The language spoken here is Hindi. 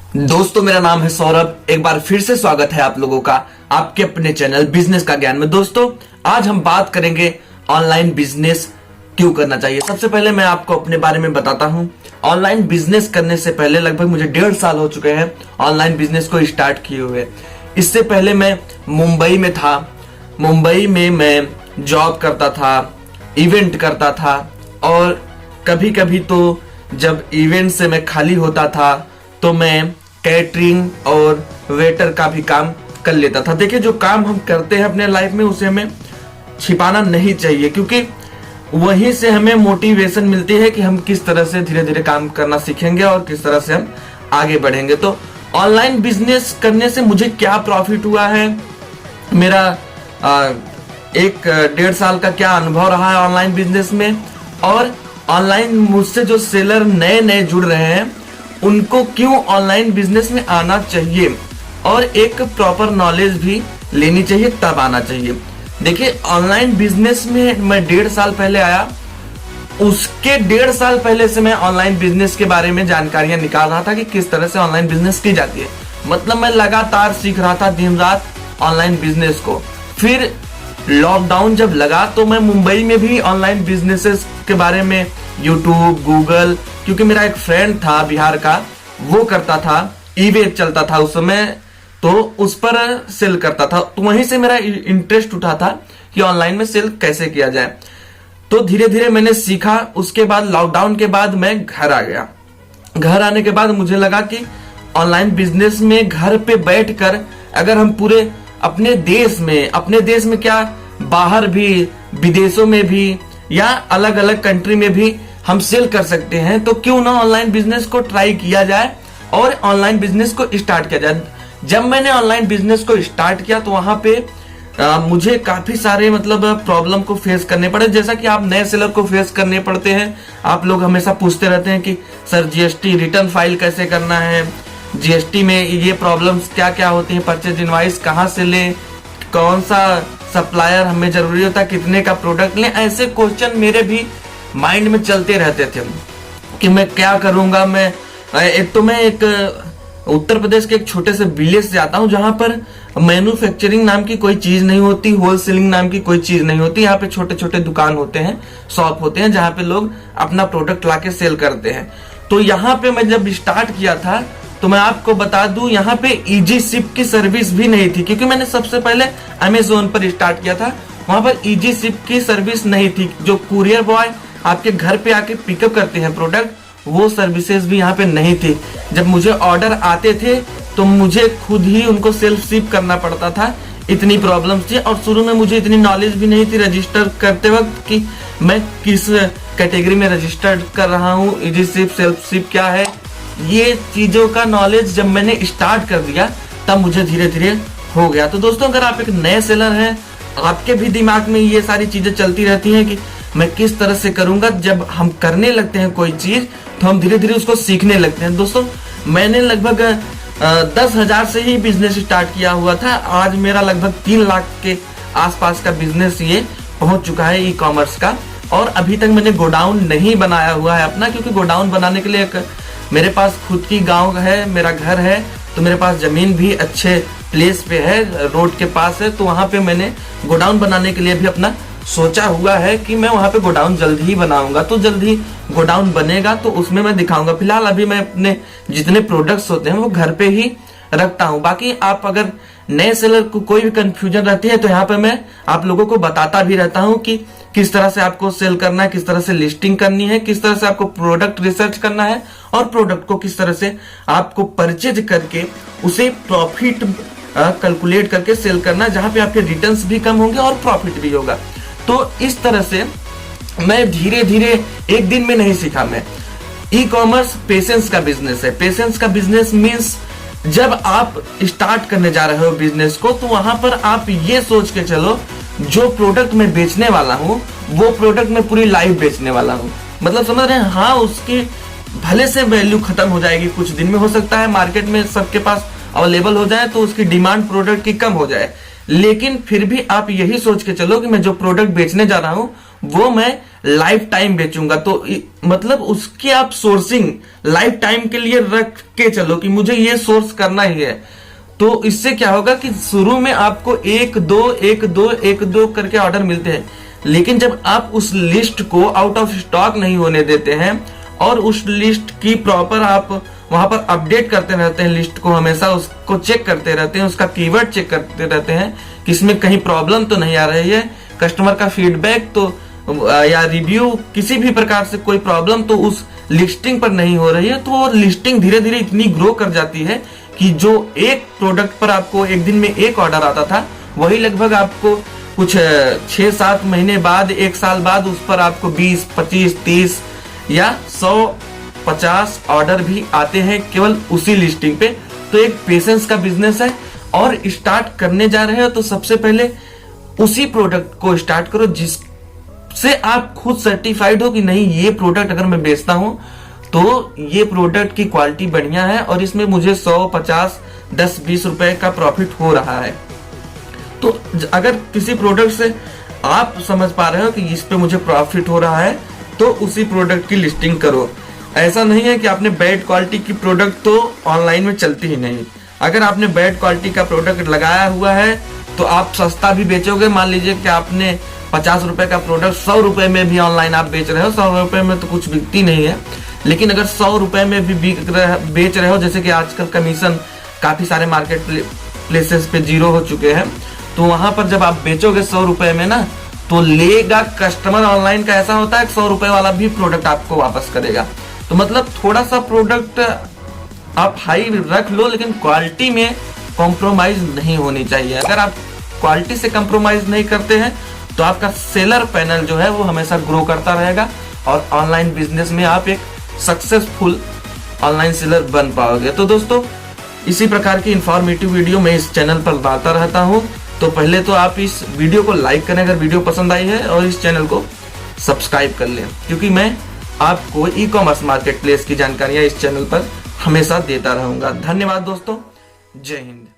दोस्तों, मेरा नाम है सौरभ। एक बार फिर से स्वागत है आप लोगों का आपके अपने चैनल बिजनेस का ज्ञान में। दोस्तों, आज हम बात करेंगे ऑनलाइन बिजनेस क्यों करना चाहिए। सबसे पहले मैं आपको अपने बारे में बताता हूं। ऑनलाइन बिजनेस करने से पहले लगभग मुझे 1.5 साल हो चुके हैं ऑनलाइन बिजनेस को स्टार्ट किए हुए। इससे पहले मैं मुंबई में था। मुंबई में मैं जॉब करता था, इवेंट करता था, और कभी कभी तो जब इवेंट से मैं खाली होता था तो मैं कैटरिंग और वेटर का भी काम कर लेता था। देखिए, जो काम हम करते हैं अपने लाइफ में उसे हमें छिपाना नहीं चाहिए, क्योंकि वहीं से हमें मोटिवेशन मिलती है कि हम किस तरह से धीरे धीरे काम करना सीखेंगे और किस तरह से हम आगे बढ़ेंगे। तो ऑनलाइन बिजनेस करने से मुझे क्या प्रॉफिट हुआ है, मेरा 1.5 साल का क्या अनुभव रहा है ऑनलाइन बिजनेस में, और ऑनलाइन मुझसे जो सेलर नए नए जुड़ रहे हैं उनको क्यों ऑनलाइन बिजनेस में आना चाहिए, और एक प्रॉपर नॉलेज भी लेनी चाहिए, तब आना चाहिए। देखिए, ऑनलाइन बिजनेस में मैं 1.5 साल पहले आया। उसके 1.5 साल पहले से मैं ऑनलाइन बिजनेस के बारे में जानकारियां निकाल रहा था कि किस तरह से ऑनलाइन बिजनेस की जाती है। मतलब मैं लगातार सीख रहा था दिन रात ऑनलाइन बिजनेस को। फिर लॉकडाउन जब लगा तो मैं मुंबई में भी ऑनलाइन बिजनेसेस के बारे में यूट्यूब, गूगल, क्योंकि मेरा एक फ्रेंड था बिहार का, वो करता था, ईवे चलता था उस समय, तो उस पर सेल करता था। तो वहीं से मेरा इंटरेस्ट उठा था कि ऑनलाइन में सेल कैसे किया जाए। तो धीरे धीरे मैंने सीखा। उसके बाद लॉकडाउन के बाद मैं घर आ गया। घर आने के बाद मुझे लगा कि ऑनलाइन बिजनेस में घर पे बैठकर अगर हम पूरे अपने देश में क्या, बाहर भी, विदेशों में भी, या अलग अलग कंट्री में भी हम सेल कर सकते हैं, तो क्यों ना ऑनलाइन बिजनेस को ट्राई किया जाए और ऑनलाइन बिजनेस को स्टार्ट किया जाए। जब मैंने ऑनलाइन बिजनेस को स्टार्ट किया तो वहां पे मुझे काफी सारे प्रॉब्लम को फेस करने पड़े, जैसा कि आप नए सेलर को फेस करने पड़ते हैं। आप लोग हमेशा पूछते रहते हैं कि सर जीएसटी रिटर्न फाइल कैसे करना है, जीएसटी में ये प्रॉब्लम्स क्या क्या होती हैं, परचेज इनवॉइस कहाँ से लें, कौन सा सप्लायर हमें जरूरी होता है, कितने का प्रोडक्ट लें। ऐसे क्वेश्चन मेरे भी माइंड में चलते रहते थे कि मैं क्या करूंगा। मैं एक उत्तर प्रदेश के एक छोटे से विलेज से आता हूं जहां पर मैन्युफैक्चरिंग नाम की कोई चीज नहीं होती, होलसेलिंग नाम की कोई चीज नहीं होती। यहाँ पे छोटे छोटे दुकान होते हैं, शॉप होते हैं, जहां पे लोग अपना प्रोडक्ट लाके सेल करते हैं। तो यहाँ पे मैं जब स्टार्ट किया था तो मैं आपको बता दूं, यहाँ पे इजी शिप की सर्विस भी नहीं थी, क्योंकि मैंने सबसे पहले अमेज़न पर स्टार्ट किया था। वहां पर इजी शिप की सर्विस नहीं थी। जो कुरियर बॉय आपके घर पे आके पिकअप करते हैं प्रोडक्ट, वो सर्विसेज भी यहाँ पे नहीं थी। जब मुझे ऑर्डर आते थे तो मुझे खुद ही उनको सेल्फ शिप करना पड़ता था, इतनी प्रॉब्लम्स थी। और शुरू में मुझे इतनी नॉलेज भी नहीं थी रजिस्टर करते वक्त कि मैं किस कैटेगरी में रजिस्टर कर रहा हूँ, इजी शिप, सेल्फ शिप क्या है, ये चीजों का नॉलेज जब मैंने स्टार्ट कर दिया तब मुझे धीरे धीरे हो गया। तो दोस्तों, अगर आप एक नए सेलर हैं, आपके भी दिमाग में ये सारी चीजें चलती रहती हैं कि मैं किस तरह से करूंगा। जब हम करने लगते हैं कोई चीज तो हम धीरे धीरे उसको सीखने लगते हैं। दोस्तों, मैंने लगभग 10,000 से ही बिजनेस स्टार्ट किया हुआ था। आज मेरा लगभग 3 लाख के आसपास का बिजनेस ये पहुंच चुका है ई कॉमर्स का। और अभी तक मैंने गोडाउन नहीं बनाया हुआ है अपना, क्योंकि गोडाउन बनाने के लिए मेरे पास खुद की गांव है, मेरा घर है, तो मेरे पास जमीन भी अच्छे प्लेस पे है, रोड के पास है। तो वहां पे मैंने गोडाउन बनाने के लिए भी अपना सोचा हुआ है कि मैं वहां पे गोडाउन जल्द ही बनाऊंगा। तो जल्द ही गोडाउन बनेगा तो उसमें मैं दिखाऊंगा। फिलहाल अभी मैं अपने जितने प्रोडक्ट्स होते हैं वो घर पे ही रखता हूं। बाकी आप अगर नए सेलर को कोई भी कंफ्यूजन रहती है तो यहाँ पे मैं आप लोगों को बताता भी रहता हूँ कि किस तरह से आपको सेल करना है, किस तरह से लिस्टिंग करनी है, किस तरह से आपको प्रोडक्ट रिसर्च करना है, और प्रोडक्ट को किस तरह से आपको परचेज करके उसे प्रॉफिट कैलकुलेट करके सेल करना है, जहां पे आपके रिटर्न्स भी कम होंगे और प्रॉफिट भी होगा। तो इस तरह से मैं धीरे धीरे, एक दिन में नहीं सीखा मैं। ई कॉमर्स पेशेंस का बिजनेस है। पेशेंस का बिजनेस मीन्स जब आप स्टार्ट करने जा रहे हो बिजनेस को, तो वहां पर आप ये सोच के चलो, जो प्रोडक्ट मैं बेचने वाला हूँ वो प्रोडक्ट मैं पूरी लाइफ बेचने वाला हूँ। मतलब समझ रहे हैं? हाँ, उसकी भले से वैल्यू खत्म हो जाएगी, कुछ दिन में हो सकता है मार्केट में सबके पास अवेलेबल हो जाए तो उसकी डिमांड प्रोडक्ट की कम हो जाए, लेकिन फिर भी आप यही सोच के चलो कि मैं जो प्रोडक्ट बेचने जा रहा हूँ वो मैं लाइफ टाइम बेचूंगा। तो मतलब उसकी आप सोर्सिंग लाइफ टाइम के लिए रख के चलो कि मुझे ये सोर्स करना ही है। तो इससे क्या होगा कि शुरू में आपको 1-2 करके ऑर्डर मिलते हैं, लेकिन जब आप उस लिस्ट को आउट ऑफ स्टॉक नहीं होने देते हैं और उस लिस्ट की प्रॉपर आप वहां पर अपडेट करते रहते हैं, लिस्ट को हमेशा उसको चेक करते रहते हैं, उसका कीवर्ड चेक करते रहते हैं कि इसमें कहीं प्रॉब्लम तो नहीं आ रही है, कस्टमर का फीडबैक तो या रिव्यू किसी भी प्रकार से कोई प्रॉब्लम तो उस लिस्टिंग पर नहीं हो रही है, तो वो लिस्टिंग धीरे धीरे इतनी ग्रो कर जाती है कि जो एक प्रोडक्ट पर आपको एक दिन में एक ऑर्डर आता था, वही लगभग आपको कुछ 6-7 महीने बाद, 1 साल बाद उस पर आपको 20, 25, 30 या 150 ऑर्डर भी आते हैं केवल उसी लिस्टिंग पे। तो एक पेशेंस का बिजनेस है और स्टार्ट करने जा रहे हो तो सबसे पहले उसी प्रोडक्ट को स्टार्ट करो जिससे आप खुद सर्टिफाइड हो कि नहीं, ये प्रोडक्ट अगर मैं बेचता हूं तो ये प्रोडक्ट की क्वालिटी बढ़िया है और इसमें मुझे 100, 50, 10, 20 रुपए का प्रॉफिट हो रहा है। तो अगर किसी प्रोडक्ट से आप समझ पा रहे हो कि इस पे मुझे प्रॉफिट हो रहा है तो उसी प्रोडक्ट की लिस्टिंग करो। ऐसा नहीं है कि आपने बैड क्वालिटी की प्रोडक्ट तो ऑनलाइन में चलती ही नहीं। अगर आपने बैड क्वालिटी का प्रोडक्ट लगाया हुआ है तो आप सस्ता भी बेचोगे। मान लीजिए कि आपने 50 रुपए का प्रोडक्ट 100 रुपए में भी ऑनलाइन आप बेच रहे हो, 100 रुपए में तो कुछ बिकती नहीं है, लेकिन अगर 100 रुपए में भी बेच रहे हो, जैसे कि आजकल कमीशन काफी सारे मार्केट प्लेसेस पे 0 हो चुके हैं, तो वहां पर जब आप बेचोगे 100 रुपए में ना, तो लेगा कस्टमर। ऑनलाइन का ऐसा होता है 100 रुपए वाला भी प्रोडक्ट आपको वापस करेगा। तो मतलब थोड़ा सा प्रोडक्ट आप हाई रख लो, लेकिन क्वालिटी में कॉम्प्रोमाइज नहीं होनी चाहिए। अगर आप क्वालिटी से कॉम्प्रोमाइज नहीं करते हैं तो आपका सेलर पैनल जो है वो हमेशा ग्रो करता रहेगा और ऑनलाइन बिजनेस में आप एक सक्सेसफुल ऑनलाइन सेलर बन पाओगे। तो दोस्तों, इसी प्रकार की इंफॉर्मेटिव वीडियो मैं इस चैनल पर लाता रहता हूं। तो पहले तो आप इस वीडियो को लाइक करें अगर वीडियो पसंद आई है, और इस चैनल को सब्सक्राइब कर लें, क्योंकि मैं आपको ई कॉमर्स मार्केट प्लेस की जानकारियां इस चैनल पर हमेशा देता रहूंगा। धन्यवाद दोस्तों, जय हिंद।